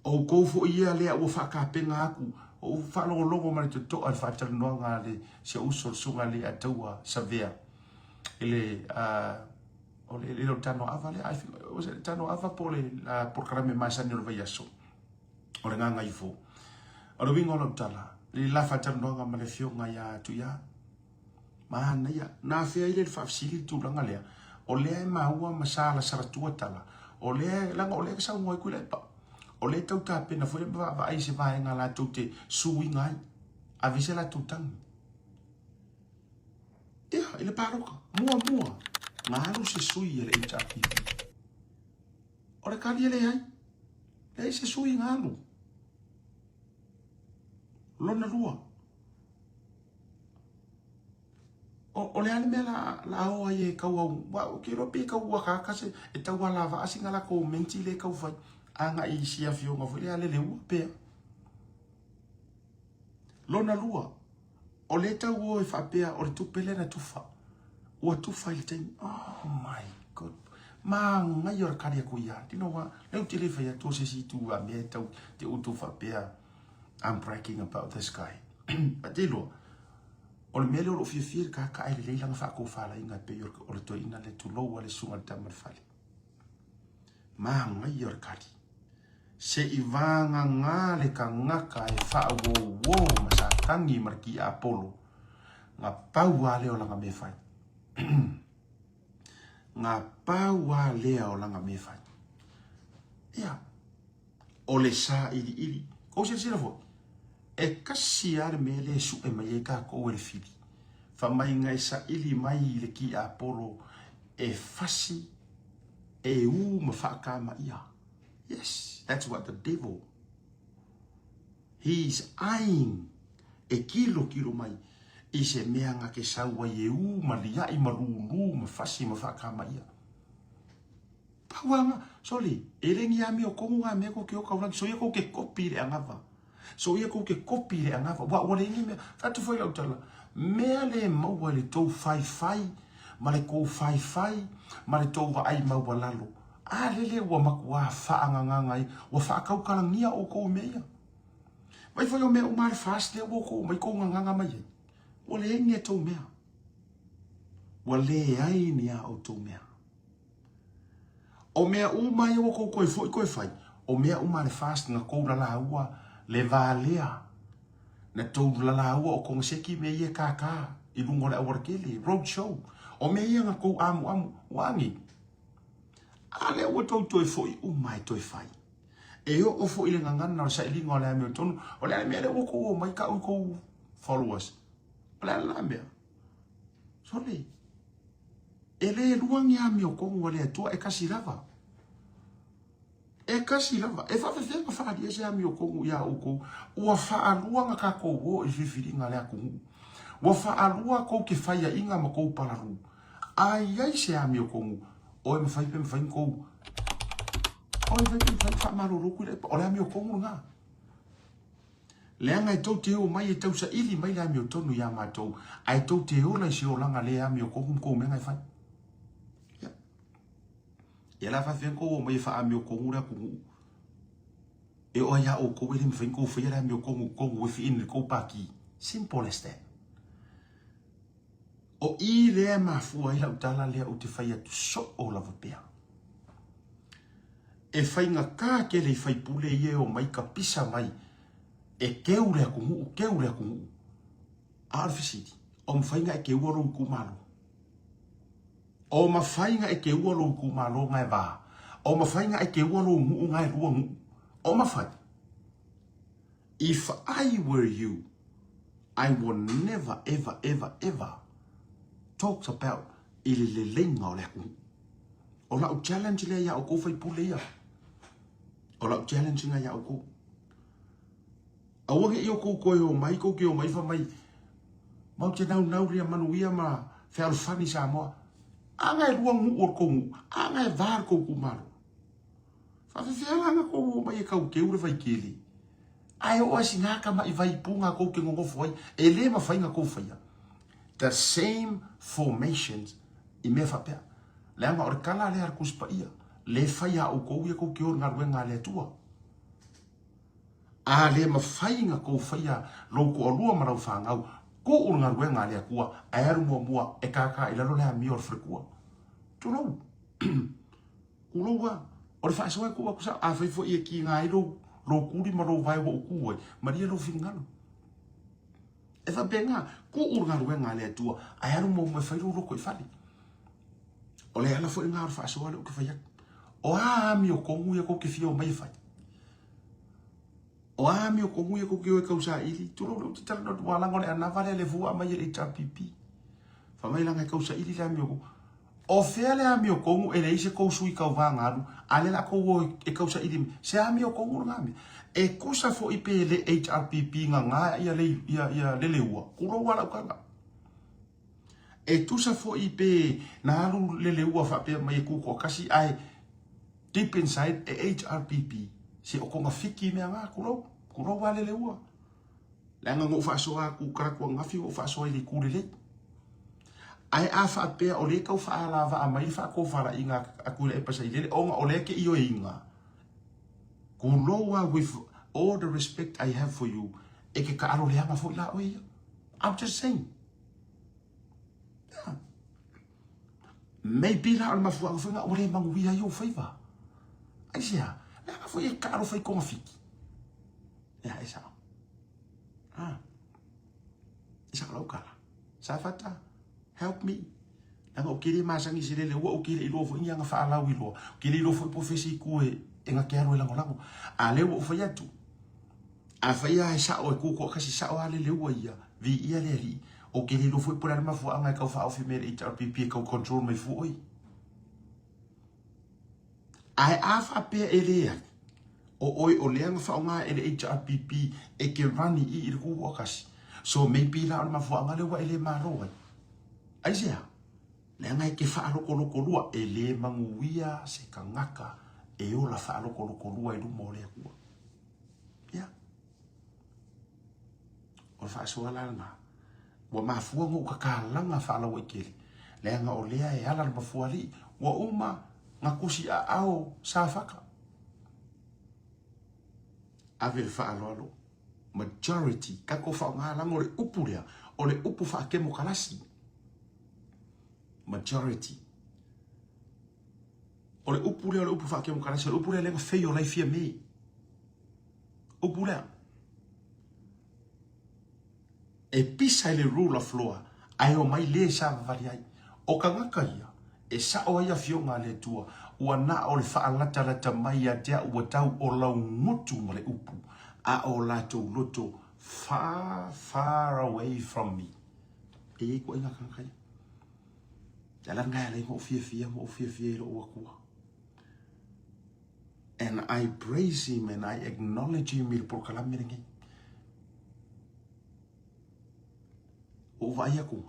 O kou fo ia lea ua whakapenga aku. O whalongolongo mani te toa whataranoa ngā le se usol sunga le ataua sa vea. Ele, o le lo tano ava le, I think, was it tano ava po le porkarame maisani o vai aso. O le nganga i fo. O le wingo lo tala, le la whataranoa ngā male fionga ia tu ia. Mahana ia, nā whea ile le whafsili tūlanga lea. O lea e maua masala saratua tala. O lea, langa o lea ka sau ngoi kuile pa. O le tau tāpena fwere wa ai se vae ngā la tau te sui ngai. A vise la tau tangi. Ia, ile paroka. Mua. Ngā haru se sui ele i tāpi. O le kari ele ai. Le ai se sui ngā haru. Lona lua. O le ane mea la aoa i e kau au. Wa o ke rope kau ua kakase e tau ala va asi ngala kou menti le kau fai. Anga i sia fionga fwere ale le ua pea. Lona lua. O le tau o e whapea o le tupele na tufa. Ua tufa i le taimi. Oh my God. Ma ngai ora kari ako ia. Tino wa. Leu te le whai ato se si tu a mea tau te utu whapea. I'm bragging about this guy. But te loa. O le mele o lo fia ka ele leilanga whako whala inga pe o le toi ina le tuloa le sunga le tamar whale. Ma ngai ora kari. Se i vanga ngā le ka ngaka e whaawo ma sa tangi maraki a Apollo. Ngā pau a leo langa me whai. Ngā pau a leo langa me whai. Ia. O le sa iri. Kou se sira fo. E kasi are me le su e mai e ka kou e le fili. Whamai ngai sa ili mai le ki a Apollo e fasi e u ma whaakama ia. Yes, that's what the devil. He's eyeing e kilo mai. I se mea ngā ke saua i e u ma lia i ma rū ma fasi ma whakama ia. Pauanga, soli, e rengi a mi o kongu ngā mea ko ke o kaurangi, so ia ko ke kopi le angawa. So ia ko ke kopi le angawa. Wa rengi mea, whatu whai lau tala, mea le maua le tau whai, ma le kou whai, ma le tau wa ai maua lalo. A lele ua makua whaangangangai, ua whaakaukarangia o kou mea. Mai whai o mea o mare fast le o kou, mai kou nganganga mai e. Ua le engi e tau mea. Ua le ai ni a o tau mea. O mea o mai o kou koe whai. O mea o mare fast nga kou lala ua le vālea. Na tau lala ua o kong seki mea ia kaka. I lungo le awarakele, road show. O mea ia nga kou amu wangi. Ale o tau toi foi o mai toi fai. E o foi le ngangana o sa ilinga o le ame o tonu. O le ame o kou o mai ka o kou followers. O le ame. Sole. E le luangi ame o kou o le atua e kasi lava. E kasi lava. E whawhewhenga whaari e se ame o kou ia o kou. Ua whaaluanga ka kou o i whiwhiringa le a kou. Ua whaalua kou ke whaia inga ma kou palaru. Ai se ame o kou. O e mawhai kou. O e mawhai whamaro roku le. O le ame o kou ngā. Le anga e tau te o mai e tau sa ili mai le ame o tonu ia mātou. Ai tau te o lai se o langa le ame o kou menga e whai. E la whawhen kou o mai e wha ame o kou rea kou. E o ia o kou e le mawhai kou whai le ame o kou e whi ina le kou pāki. Simple as that. O I lea mafua ila utala lea o te whai atu so o lava pea. E whai ngā kā ke le whai pule i e o mai ka pisa mai. E keu rea kungu. Arfisiti. O mwhainga e keu aro ku malo. O mwhainga e keu aro ku malo ngai wā. O mwhainga e keu aro ngai rua ngu. O mwhai. If I were you, I would never, ever talks about ili le lenga o le aku. O lau challenge le ia o kou whai pule ia. O lau challenge nga ia o kou. A wange i o kou koe o mai, kou ke o mai wha mai. Mau te nau ria manu ia ma whea fani sa moa. Anga e rua ngu o kou ngu. Anga e vār kou kumaro. Whawhewhea anga kou o mai e kau ke ure vai kele. Ai o asi ngaka mai vai punga kou ke ngongofo ai. E le ma whainga kou whaia. The same formations I mea whapea. Le anga o re kala le ar kuspa ia. Le whaia o kou ia kou ke o ngā ruenga le tua. a le mawhainga ko whaia lo ko alua marau whangau ko urunga ruenga lea kua ai aru mua e kaka ila lo lea mi or frekua tulo kulo wa or fa so ko ko sa a fa fo e ki ngai lo kuri maro vai wo ku maria lo fingalo e fa benga ko urunga ruenga lea tua ai aru mo fa ro ko fali o le ala fo nga fa so lo ko fa ya o a mi o ko mu ya ko ke fio mai fa o a mi o ko mu ya ko ke o kausa ili tulo lo titala no wala ngone ana vale le fu a mai e HRPP fa mai langa kausa ili la mi o fele a mi o kongu e le ise kou sui kau vanga aru ale la kou e kausa ili se a mi o kongu ngami e kusa fo ipe le HRPP nga ia le leua kuro wala ukanga e tusa fo ipe na aru le leua fa pe mai kuko kasi ai deep inside e HRPP se o konga fiki me nga kuro wale leua langa ngo fa so a ku kra ko ngafi o fa so ile ku le ai a fa pe o le ka fa la va mai fa ko fa la inga aku le pasa ile o le ke io inga kuloa with all the respect I have for you e ke ka aro le ama fo la o ia I'm just saying yeah. Maybe la ma fo nga o le mangu ia yo faiva ai sia la fo e ka aro fai ko fiki ya esa isa lo kala sa fata help me. Nang o kiri masangi sile le o kiri ilo fo inga fa ala wilo. Kiri ilo fo profesi ku e nga kero lango lango. A le o fo yatu. A fa ya sa o ku ko kasi sa o ale le o ia. Vi ia le ri. O kiri ilo fo por ma fo anga ka fa o fi mer HRPP ka control me fo oi. Ai a fa pe ele o oi o le nga fa nga ele HRPP e ke rani I ku o kasi. So maybe la ma fo anga le wa ele ma ro. Ai sia, le ngai ke wha aloko lua e le manguia se ka ngaka e o la wha aloko lua I lumo le kua. Ia. O wha asua langa. Wa mafua ngu kakalanga wha alawa ikeli. Le nga o lea e ala mafua li. Wa uma nga kusi a ao sa whaka. Ave le wha alo. Majority, kako wha ngā langa o le upu lea. O le upu wha kemo kalasi. Majority. O le upu lea o le upu wha ke mo karasi, o le upu lea lenga fei o lai fia me. Upu lea. E pisa le rule of law, ai o mai le sa vavali ai. O ka ngaka ia, e sa o ia fionga le tua, ua na o le wha alata lata mai a tea ua tau o lau ngutu mo le upu, a o lato loto far away from me. E ko inga kankai. Jalan ngai le mo fia lo wakua. And I praise him and I acknowledge him il por kalam miringi. O vai aku.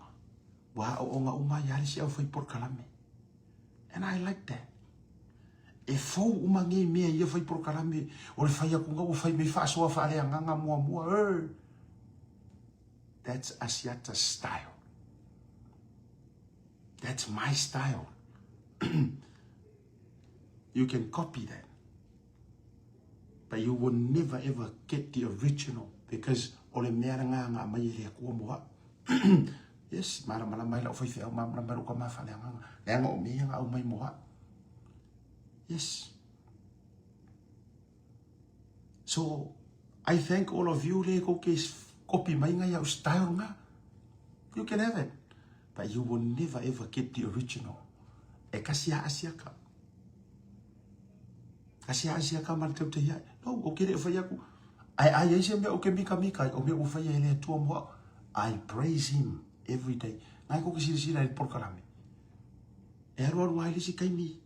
Wa o nga uma yali si au fai por kalam. And I like that. E fou uma ngi me ia fai por kalam o le fai aku nga o fai me fa so fa le nga mua. That's Asiata style. That's my style. You can copy that. But you will never ever get the original because ole mea nga mai le ko mo. Yes, mara mai la fai fe ma ko ma fa le nga o me nga o mai mo. Yes. So I thank all of you le ko ke copy mai nga ya style nga. You can have it. But you will never ever get the original. E kasia asiaka. Kasia asiaka mal te ia. No, o kere fa yaku. Ai ese me o ke mika o me o fa ia ele tua mo. I praise him every day. Ngai ko kisi sila por kalame. E ro ngai lisi kai mi.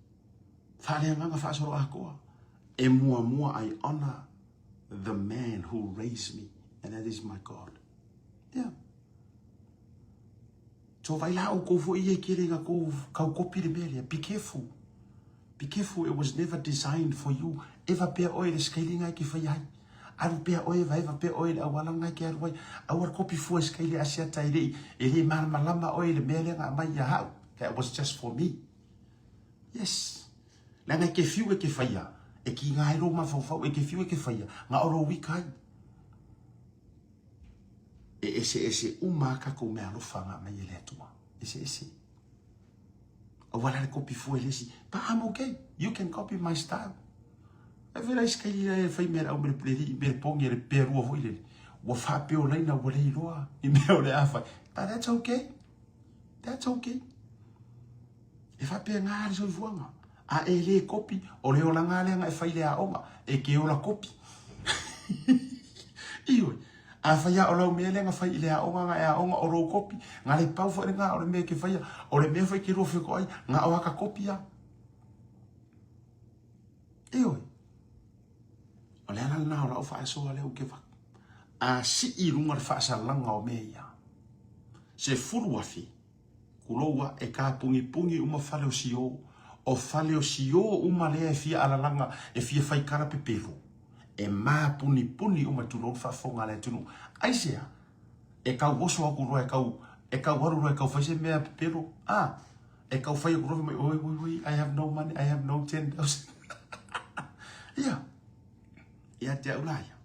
Fa le nga fa so ako. E mua I honor the man who raised me and that is my God. Yeah. So vai lá o kofu ia kere nga ko kau kopi le melia. Be careful. Be careful. It was never designed for you. Eva pe oil scaling ai ki fai ai. Aru pe oil vai eva pe oil awala nga ki aru ai. Awar kopi fu scaling asia tai le. Ele malama oil melia nga mai ya hau. That was just for me. Yes. La nga ke fiu e ke fai ya. E ki nga iro ma fau e ke fiu e ke fai ya. Nga oro wikai. ese uma ka ko me alofa mai le tua ese wala le copy fuelesi but I'm okay, you can copy my style. E vera iskali fai mera o me pledi me pongi le peru o ile wa fa pe o leina o le iloa I me o le afa, but that's okay, that's okay. E fa pe nga so vuanga a ele copy o le ola nga le nga fai le a onga e ke ola copy iyo a faya o la mele nga fai le a onga nga a onga o ro copy nga le pau fo nga o le me ke faya o le me fai ke ro fe ko ai nga o ka copia iyo o le ala na o la o fa so le o ke fa a si I runga fa sa langa o me ya se furu afi kuloa e ka pungi uma fale o sio o fale o sio uma le fia ala langa e fia fai kara pepero e ma puni uma tu fa fonga le tunu aisea e ka woso aku ro e ka waru ro e ka fai me pepero e ka fai ro me oi I have no money, I have no 10,000 ia te ulaya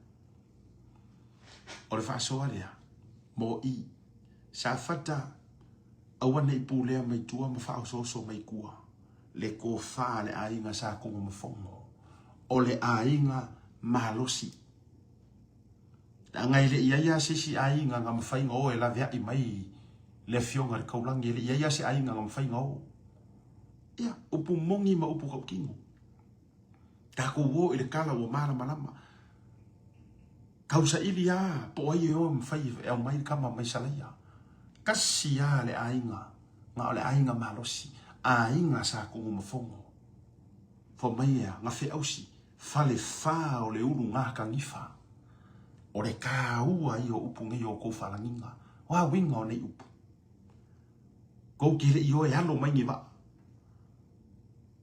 o le fa so ale mo I sa fata awana I pulea mai tua ma fa so mai kua le ko fa le ainga sa ko mo fongo o le ainga malosi anga ile ia sisi ainga ngam fai ngo e la via I mai le fionga le kaulang ile ia se ainga ngam fai ngo ia upu mongi ma upu kaukingo ta ko wo ile kala wo mala malama kausa ilia po ai o mfai e mai kama mai salaya kasia le ainga nga le ainga malosi ainga sa ko mo fongo fo mai nga fe ausi fale fa o le uru nga kangifa o le ka ua I o upu ngai o ko falanginga wa winga o nei upu ko kile I o e alo mai ngi va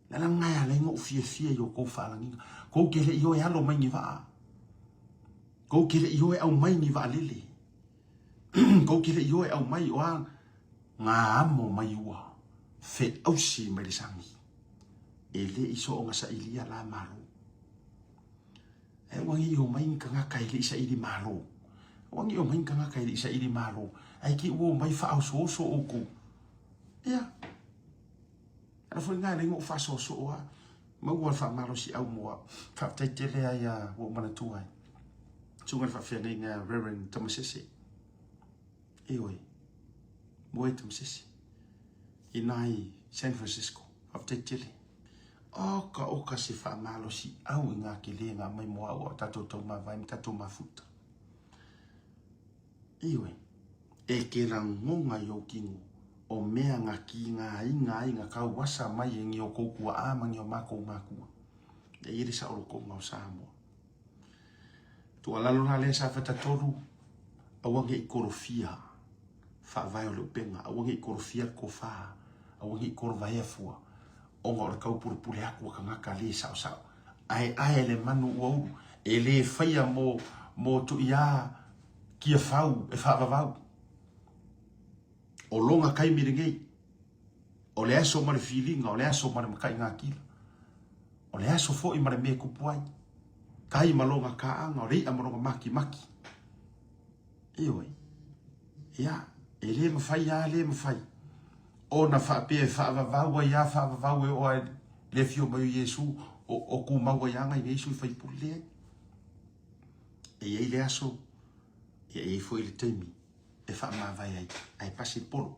la nga le ngo fie yo ko falanginga ko kile I o e alo mai ngi va ko kile I o e au mai ngi va lele ko kile I o e au mai o nga amo mai ua fe ausi mai le sangi ele iso nga sa ilia la malu e wangi o mai nga kai le sa ili malu wangi o mai nga kai le sa ili malu ai ki wo mai fa au so o ko ia ana foi nga le ngo fa so wa ma wo fa malu si au mo fa te tele ya wo mana tuai tunga fa fe nga Reverend Tomasese eoi mo Tomasese inai San Francisco of Tele oka se fa malo si au nga kile nga mai mo o tato to ma vai tato ma futa iwe e ke rangonga yo kingo o mea nga ki nga inga ka wasa mai ngi o koku a mangi o mako e iri sa o ko ngau sa mo to ala lona le sa fata toru awange I korofia fa vai o le penga awange I korofia ko fa awange I korvaia fua o ngor ka purpure aku ka ngaka le sa ai le manu o ele faia mo tu ia ki fau e fa vau o longa kai miringei o le aso ma le feeling o le aso ma le kai ngakila o le aso fo I ma le me kupuai kai malonga ka anga o le amalonga maki ioi ia ele mafai ona fa pe fa va ia fa va o le fio mai Yesu o ku ma wa yanga Yesu fai pulle e ele aso e foi le temi e fa ma vai ai pasi polo